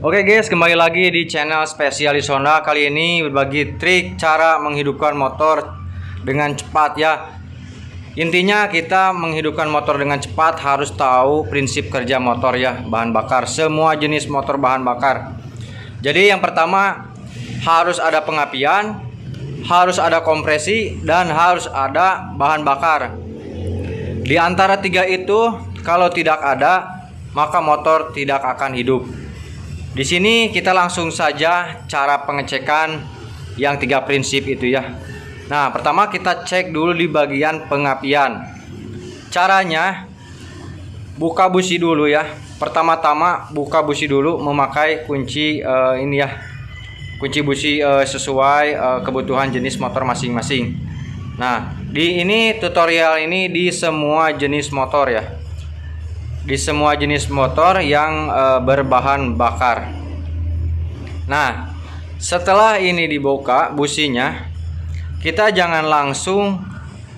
Oke guys, kembali lagi di channel Spesialis Honda. Kali ini berbagi trik cara menghidupkan motor dengan cepat ya. Intinya kita menghidupkan motor dengan cepat harus tahu prinsip kerja motor ya, bahan bakar, semua jenis motor bahan bakar. Jadi yang pertama harus ada pengapian, harus ada kompresi, dan harus ada bahan bakar. Di antara tiga itu kalau tidak ada, maka motor tidak akan hidup. Di sini kita langsung saja cara pengecekan yang tiga prinsip itu ya. Nah, pertama kita cek dulu di bagian pengapian. Caranya buka busi dulu ya. Pertama-tama buka busi dulu memakai kunci ini ya. Kunci busi sesuai kebutuhan jenis motor masing-masing. Nah, di ini tutorial ini di semua jenis motor ya. Di semua jenis motor yang berbahan bakar. Nah, setelah ini dibuka businya, kita jangan langsung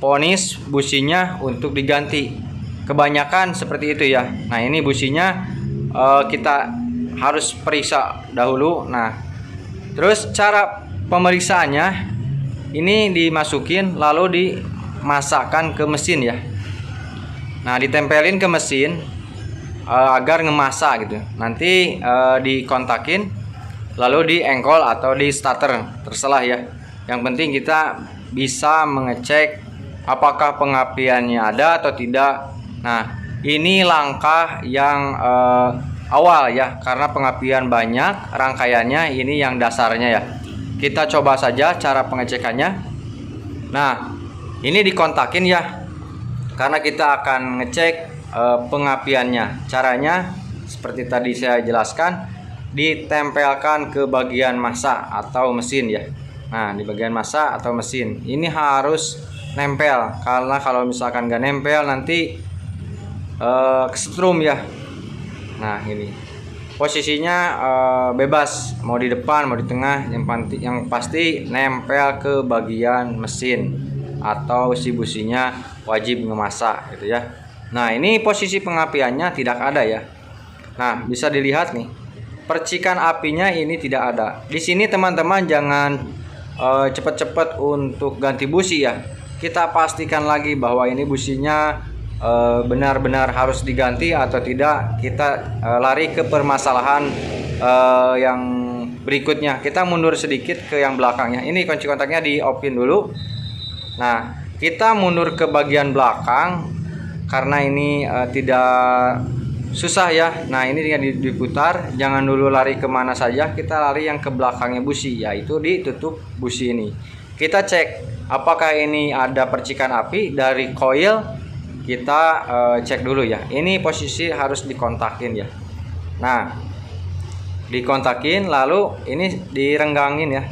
ponis businya untuk diganti. Kebanyakan seperti itu ya. Nah, ini businya kita harus periksa dahulu. Nah, terus cara pemeriksaannya ini dimasukin lalu dimasakkan ke mesin ya. Nah, ditempelin ke mesin agar ngemasa gitu. Nanti dikontakin lalu diengkol atau di starter, terserah ya. Yang penting kita bisa mengecek apakah pengapiannya ada atau tidak. Nah, ini langkah yang awal ya, karena pengapian banyak rangkaiannya, ini yang dasarnya ya. Kita coba saja cara pengecekannya. Nah, ini dikontakin ya, karena kita akan ngecek pengapiannya. Caranya seperti tadi saya jelaskan, ditempelkan ke bagian massa atau mesin ya. Nah, di bagian massa atau mesin ini harus nempel, karena kalau misalkan nggak nempel nanti kesetrum ya. Nah, ini posisinya bebas, mau di depan mau di tengah, yang pasti nempel ke bagian mesin atau si businya wajib ngemasa gitu ya. Nah, ini posisi pengapiannya tidak ada ya. Nah, bisa dilihat nih, percikan apinya ini tidak ada. Di sini teman-teman jangan cepat-cepat untuk ganti busi ya. Kita pastikan lagi bahwa ini businya benar-benar harus diganti atau tidak. Kita lari ke permasalahan yang berikutnya. Kita mundur sedikit ke yang belakangnya. Ini kunci kontaknya di off-in dulu. Nah, kita mundur ke bagian belakang karena ini tidak susah ya. Nah, ini dengan diputar, jangan dulu lari kemana saja, kita lari yang ke belakangnya busi, yaitu ditutup busi ini. Kita cek apakah ini ada percikan api dari koil. Kita cek dulu ya. Ini posisi harus dikontakin ya. Nah, dikontakin lalu ini direnggangin ya.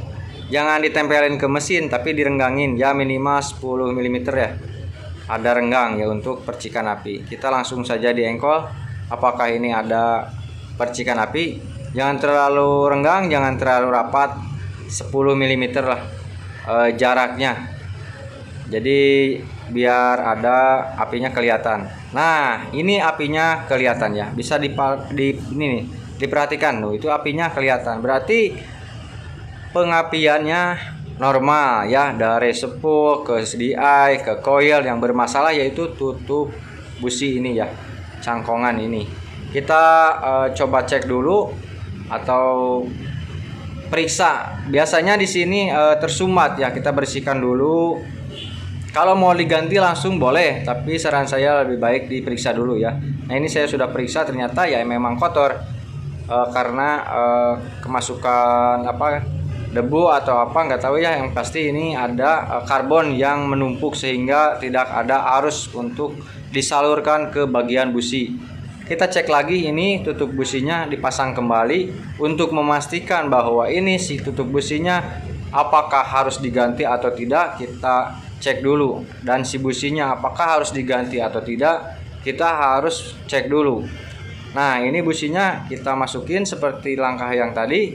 Jangan ditempelin ke mesin, tapi direnggangin ya, minimal 10 mm ya. Ada renggang ya untuk percikan api. Kita langsung saja diengkol apakah ini ada percikan api. Jangan terlalu renggang, jangan terlalu rapat, 10 mm lah jaraknya. Jadi biar ada apinya kelihatan. Nah, ini apinya kelihatan ya. Bisa ini nih, diperhatikan loh, itu apinya kelihatan. Berarti pengapiannya normal ya, dari sepul ke SDI ke coil. Yang bermasalah yaitu tutup busi ini ya, cangkongan ini. Kita coba cek dulu atau periksa. Biasanya di sini tersumbat ya, kita bersihkan dulu. Kalau mau diganti langsung boleh, tapi saran saya lebih baik diperiksa dulu ya. Nah, ini saya sudah periksa, ternyata ya memang kotor karena kemasukan debu atau apa nggak tahu ya. Yang pasti ini ada karbon yang menumpuk sehingga tidak ada arus untuk disalurkan ke bagian busi. Kita cek lagi, ini tutup businya dipasang kembali untuk memastikan bahwa ini si tutup businya apakah harus diganti atau tidak. Kita cek dulu, dan si businya apakah harus diganti atau tidak, kita harus cek dulu. Nah, ini businya kita masukin seperti langkah yang tadi.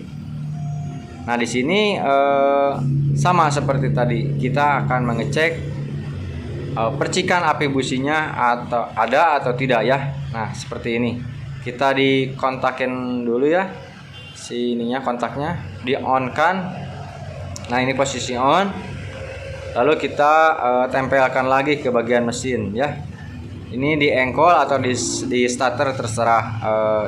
Nah, di sini sama seperti tadi, kita akan mengecek percikan api businya atau ada atau tidak ya. Nah, seperti ini. Kita dikontakin dulu ya. si ininya, kontaknya di on kan. Nah ini posisi on, lalu kita tempelkan lagi ke bagian mesin ya. Ini di engkol atau di starter terserah.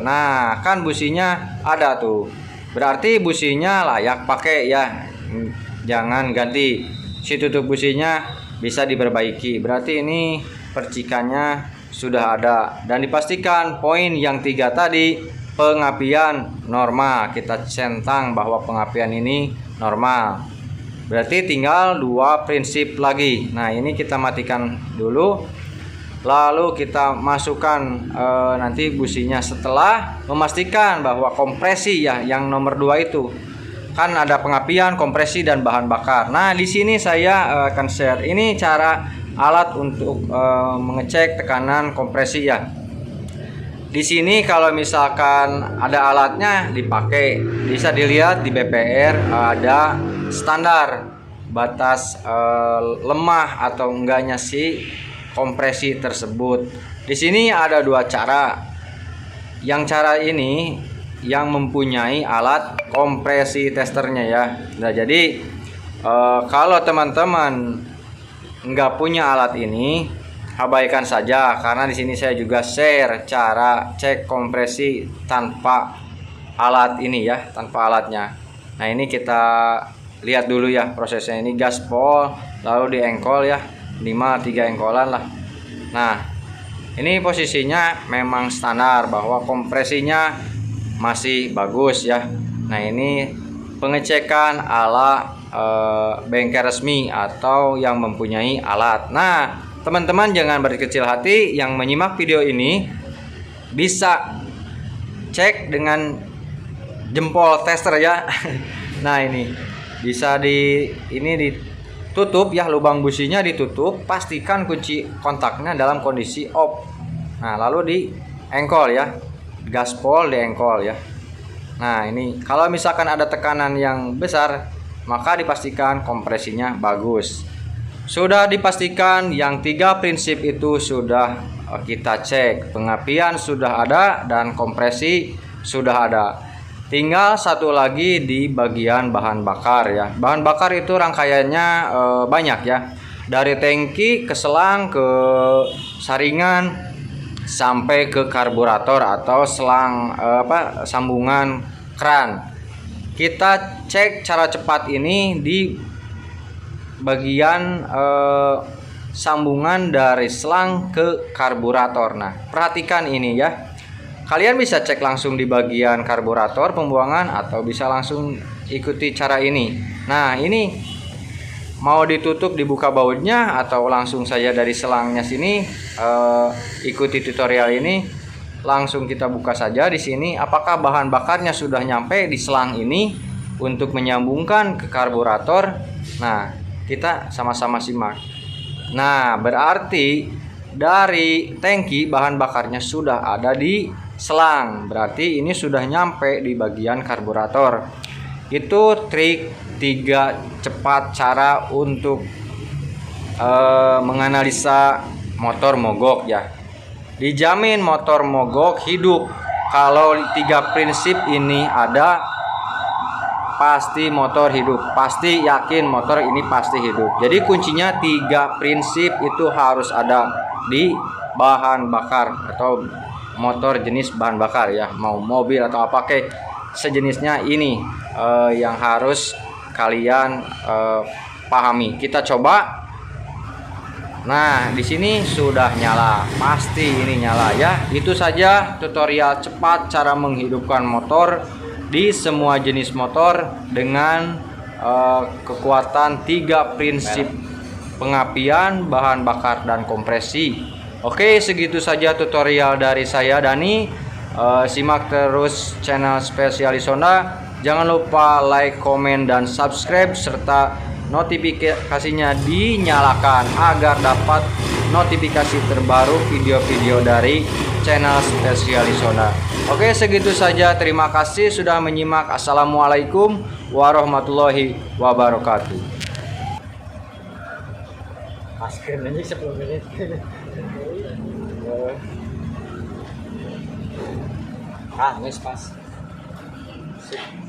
Nah kan businya ada tuh, berarti businya layak pakai ya, jangan ganti. Si tutup businya bisa diperbaiki, berarti ini percikannya sudah ada. Dan dipastikan poin yang 3 tadi, pengapian normal, kita centang bahwa pengapian ini normal. Berarti tinggal 2 prinsip lagi. Nah ini kita matikan dulu, lalu kita masukkan nanti businya setelah memastikan bahwa kompresi ya, yang nomor 2 itu kan ada pengapian, kompresi dan bahan bakar. Nah di sini saya akan share ini cara alat untuk mengecek tekanan kompresi ya. Di sini kalau misalkan ada alatnya dipakai, bisa dilihat di BPR ada standar batas lemah atau enggaknya si kompresi tersebut. Di sini ada 2 cara. Yang cara ini yang mempunyai alat kompresi testernya ya. Nah jadi kalau teman-teman nggak punya alat ini, abaikan saja, karena di sini saya juga share cara cek kompresi tanpa alat ini ya, tanpa alatnya. Nah ini kita lihat dulu ya prosesnya. Ini gaspol, lalu di engkol ya, 3 engkolan lah. Nah ini posisinya memang standar bahwa kompresinya masih bagus ya. Nah ini pengecekan ala bengkel resmi atau yang mempunyai alat. Nah teman-teman jangan berkecil hati, yang menyimak video ini bisa cek dengan jempol tester ya. Nah ini bisa ditutup ya, lubang businya ditutup, pastikan kunci kontaknya dalam kondisi off. Nah lalu di engkol ya, gaspol di engkol ya. Nah ini kalau misalkan ada tekanan yang besar, maka dipastikan kompresinya bagus. Sudah dipastikan yang 3 prinsip itu sudah kita cek, pengapian sudah ada dan kompresi sudah ada. Tinggal satu lagi di bagian bahan bakar ya. Bahan bakar itu rangkaiannya banyak ya, dari tangki ke selang ke saringan sampai ke karburator atau selang sambungan keran. Kita cek cara cepat ini di bagian sambungan dari selang ke karburator. Nah perhatikan ini ya, kalian bisa cek langsung di bagian karburator pembuangan atau bisa langsung ikuti cara ini. Nah ini mau ditutup, dibuka bautnya, atau langsung saja dari selangnya sini, ikuti tutorial ini. Langsung kita buka saja di sini, apakah bahan bakarnya sudah nyampe di selang ini untuk menyambungkan ke karburator. Nah kita sama-sama simak. Nah berarti dari tangki bahan bakarnya sudah ada di selang, berarti ini sudah nyampe di bagian karburator. Itu trik 3 cepat cara untuk menganalisa motor mogok ya. Dijamin motor mogok hidup. Kalau 3 prinsip ini ada, pasti motor hidup. Pasti yakin motor ini pasti hidup. Jadi kuncinya 3 prinsip itu harus ada di bahan bakar atau motor jenis bahan bakar ya. Mau mobil atau apa kayak sejenisnya, ini yang harus kalian pahami. Kita coba. Nah, di sini sudah nyala, pasti ini nyala ya. Itu saja tutorial cepat cara menghidupkan motor di semua jenis motor dengan kekuatan 3 prinsip pengapian, bahan bakar dan kompresi. Oke, segitu saja tutorial dari saya Dani. Simak terus channel Spesialis Honda. Jangan lupa like, komen dan subscribe serta notifikasinya dinyalakan agar dapat notifikasi terbaru video-video dari channel Spesialis Honda. Oke, segitu saja. Terima kasih sudah menyimak. Assalamualaikum warahmatullahi wabarakatuh. Masker ini 10 menit. Nges pas. Sip.